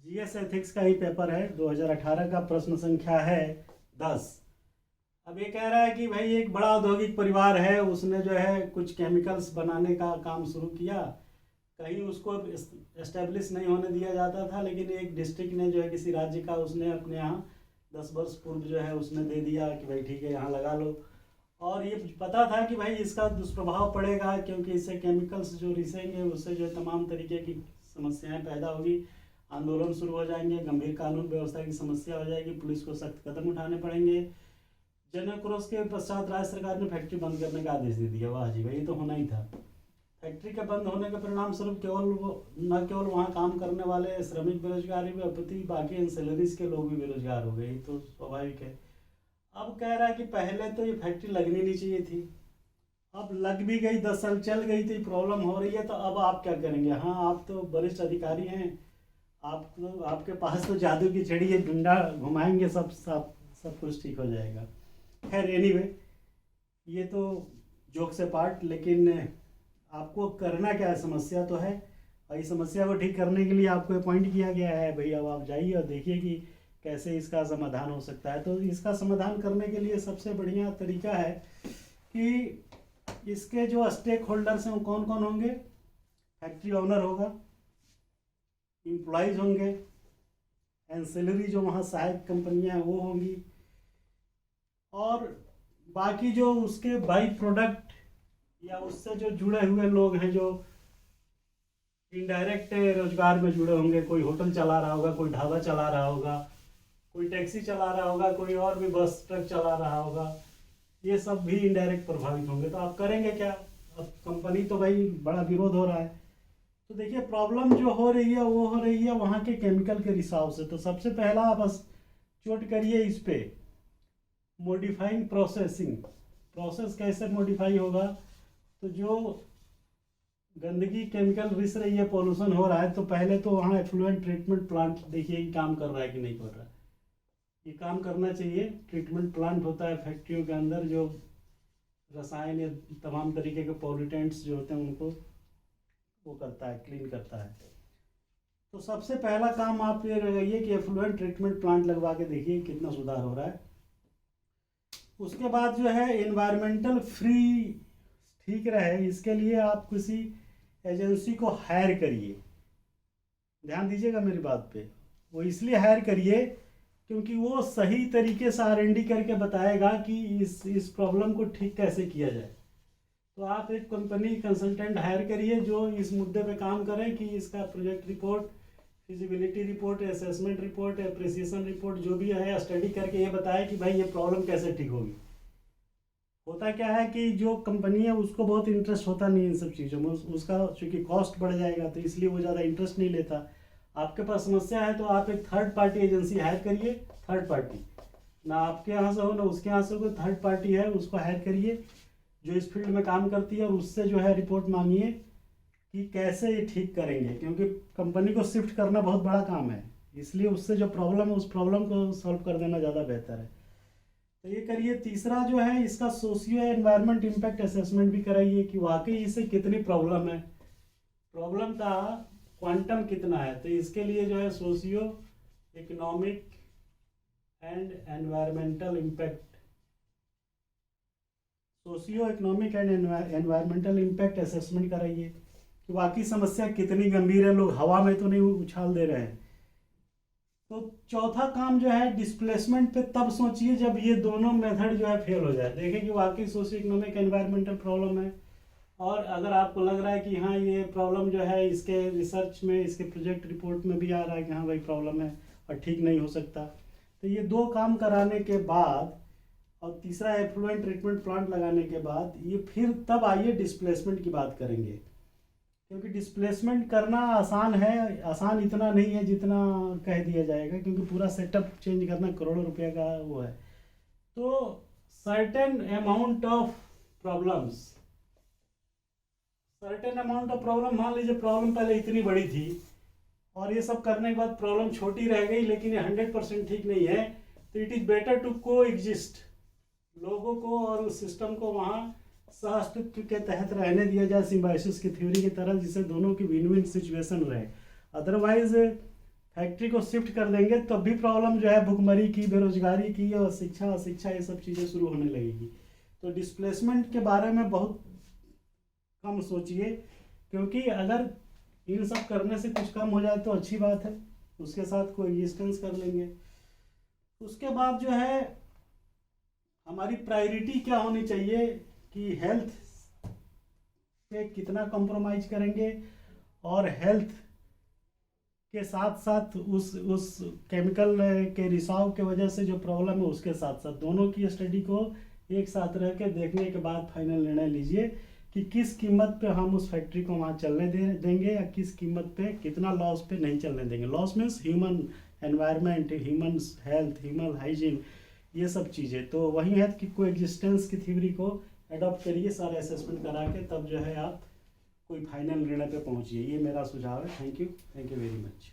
GS ethics का ही paper है, 2018 का, प्रश्न संख्या है 10। अब ये कह रहा है कि भाई एक बड़ा औद्योगिक परिवार है, उसने जो है कुछ केमिकल्स बनाने का काम शुरू किया। कहीं उसको एस्टेब्लिश नहीं होने दिया जाता था, लेकिन एक डिस्ट्रिक्ट ने जो है किसी राज्य का, उसने अपने यहाँ 10 वर्ष पूर्व जो है उसने दे दिया कि भाई ठीक है यहाँ लगा लो। और ये पता था कि भाई इसका दुष्प्रभाव पड़ेगा, क्योंकि इससे केमिकल्स जो रिसेंगे उससे जो है तमाम तरीके की समस्याएं पैदा होगी, आंदोलन शुरू हो जाएंगे, गंभीर कानून व्यवस्था की समस्या हो जाएगी, पुलिस को सख्त कदम उठाने पड़ेंगे। जनक्रोश के पश्चात राज्य सरकार ने फैक्ट्री बंद करने का आदेश दे दिया। वाह जी भाई, ये तो होना ही था। फैक्ट्री के बंद होने के परिणाम स्वरूप न केवल वहाँ काम करने वाले श्रमिक बेरोजगार भी, अपितु बाकी एंसेलरीज के लोग भी बेरोजगार हो गए, तो स्वाभाविक है। अब कह रहा है कि पहले तो ये फैक्ट्री लगनी नहीं चाहिए थी, अब लग भी गई, 10 साल चल गई, तो प्रॉब्लम हो रही है, तो अब आप क्या करेंगे? हाँ, आप तो वरिष्ठ अधिकारी हैं, आप तो, आपके पास तो जादू की छड़ी है, डंडा घुमाएंगे सब कुछ ठीक हो जाएगा। खैर एनीवे, ये तो जोक से पार्ट, लेकिन आपको करना क्या है? समस्या तो है, और इस समस्या को ठीक करने के लिए आपको अपॉइंट किया गया है। भाई अब आप जाइए और देखिए कि कैसे इसका समाधान हो सकता है। तो इसका समाधान करने के लिए सबसे बढ़िया तरीका है कि इसके जो स्टेक होल्डर्स हैं वो कौन कौन होंगे? फैक्ट्री ओनर होगा, एम्प्लॉयज़ होंगे, एंसिलरी जो वहाँ सहायक कंपनियाँ हैं वो होंगी, और बाकी जो उसके बाई प्रोडक्ट या उससे जो जुड़े हुए लोग हैं, जो इनडायरेक्ट रोजगार में जुड़े होंगे। कोई होटल चला रहा होगा, कोई ढाबा चला रहा होगा, कोई टैक्सी चला रहा होगा, कोई और भी बस ट्रक चला रहा होगा, ये सब भी इनडायरेक्ट प्रभावित होंगे। तो आप करेंगे क्या? अब कंपनी तो भाई बड़ा विरोध हो रहा है, तो देखिए प्रॉब्लम जो हो रही है वो हो रही है वहाँ के केमिकल के रिसाव से। तो सबसे पहला आप बस चोट करिए इस पे, मॉडिफाइंग प्रोसेसिंग। प्रोसेस कैसे मॉडिफाई होगा? तो जो गंदगी केमिकल रिस रही है, पोल्यूशन हो रहा है, तो पहले तो वहाँ एफ्लुएंट ट्रीटमेंट प्लांट देखिए कि काम कर रहा है कि नहीं कर रहा है। ये काम करना चाहिए। ट्रीटमेंट प्लांट होता है फैक्ट्रियों के अंदर, जो रसायन या तमाम तरीके के पॉल्यूटेंट्स जो होते हैं उनको वो करता है, क्लीन करता है। तो सबसे पहला काम आप ये लगाइए कि एफ्लुएंट ट्रीटमेंट प्लांट लगवा के देखिए कितना सुधार हो रहा है। उसके बाद जो है एनवायरमेंटल फ्री ठीक रहे, इसके लिए आप किसी एजेंसी को हायर करिए। ध्यान दीजिएगा मेरी बात पे। वो इसलिए हायर करिए क्योंकि वो सही तरीके से R&D करके बताएगा कि इस प्रॉब्लम को ठीक कैसे किया जाए। तो आप एक कंपनी कंसल्टेंट हायर करिए जो इस मुद्दे पे काम करें कि इसका project report, feasibility report, assessment report, appreciation report जो भी है स्टडी करके ये बताए कि भाई ये प्रॉब्लम कैसे ठीक होगी। होता क्या है कि जो कंपनी है उसको बहुत इंटरेस्ट होता नहीं इन सब चीज़ों में, उसका चूँकि कॉस्ट बढ़ जाएगा तो इसलिए वो ज़्यादा इंटरेस्ट नहीं लेता। आपके पास समस्या है तो आप एक थर्ड पार्टी एजेंसी हायर करिए। थर्ड पार्टी ना आपके यहाँ से हो ना उसके यहाँ से हो, थर्ड पार्टी है उसको हायर करिए जो इस फील्ड में काम करती है, और उससे जो है रिपोर्ट मांगिए कि कैसे ये ठीक करेंगे, क्योंकि कंपनी को शिफ्ट करना बहुत बड़ा काम है, इसलिए उससे जो प्रॉब्लम है उस प्रॉब्लम को सॉल्व कर देना ज़्यादा बेहतर है। तो ये करिए। तीसरा जो है इसका सोशियो एनवायरनमेंट इम्पैक्ट असेसमेंट भी कराइए कि वाकई इससे कितनी प्रॉब्लम है, प्रॉब्लम का क्वांटम कितना है। तो इसके लिए जो है socio economic and environmental impact, socio economic and environmental impact assessment कराइए कि वाकई समस्या कितनी गंभीर है, लोग हवा में तो नहीं उछाल दे रहे हैं। तो चौथा काम जो है डिस्प्लेसमेंट पे तब सोचिए जब ये दोनों मेथड जो है फेल हो जाए। देखें कि वाकई सोशियो इकोनॉमिक एनवायरमेंटल प्रॉब्लम है, और अगर आपको लग रहा है कि हाँ ये प्रॉब्लम जो है इसके रिसर्च में, इसके प्रोजेक्ट रिपोर्ट में भी आ रहा है कि हाँ भाई प्रॉब्लम है और ठीक नहीं हो सकता, तो ये दो काम कराने के बाद और तीसरा एफ्लुएंट ट्रीटमेंट प्लांट लगाने के बाद ये फिर तब आइए डिस्प्लेसमेंट की बात करेंगे। क्योंकि डिस्प्लेसमेंट करना आसान है, आसान इतना नहीं है जितना कह दिया जाएगा, क्योंकि पूरा सेटअप चेंज करना करोड़ों रुपए का वो है। तो certain amount of problems, certain amount of problem, मान लीजिए प्रॉब्लम पहले इतनी बड़ी थी और ये सब करने के बाद प्रॉब्लम छोटी रह गई लेकिन ये 100% ठीक नहीं है, तो इट इज़ बेटर टू को एग्जिस्ट। लोगों को और उस सिस्टम को वहाँ सह-अस्तित्व के तहत रहने दिया जाए, सिम्बायोसिस की थ्योरी की तरह, जिससे दोनों की विन विन सिचुएशन रहे। अदरवाइज फैक्ट्री को शिफ्ट कर देंगे तब भी प्रॉब्लम जो है भुखमरी की, बेरोजगारी की और शिक्षा अशिक्षा ये सब चीज़ें शुरू होने लगेगी। तो डिस्प्लेसमेंट के बारे में बहुत कम सोचिए, क्योंकि अगर इन सब करने से कुछ कम हो जाए तो अच्छी बात है, उसके साथ कोई एग्जिस्टेंस कर लेंगे। उसके बाद जो है हमारी प्रायोरिटी क्या होनी चाहिए कि हेल्थ पे कितना कॉम्प्रोमाइज़ करेंगे, और हेल्थ के साथ साथ उस केमिकल के रिसाव के वजह से जो प्रॉब्लम है उसके साथ साथ दोनों की स्टडी को एक साथ रह के देखने के बाद फाइनल निर्णय लीजिए कि किस कीमत पे हम उस फैक्ट्री को वहाँ चलने देंगे या किस कीमत पे, कितना लॉस पे नहीं चलने देंगे। Loss means human environment, human health, human hygiene, ये सब चीज़ें। तो वही है कि को एग्जिस्टेंस की थ्योरी को अडॉप्ट करिए, सारे असेसमेंट करा के, तब जो है आप कोई फाइनल निर्णय पे पहुंचिए। ये मेरा सुझाव है। Thank you very much.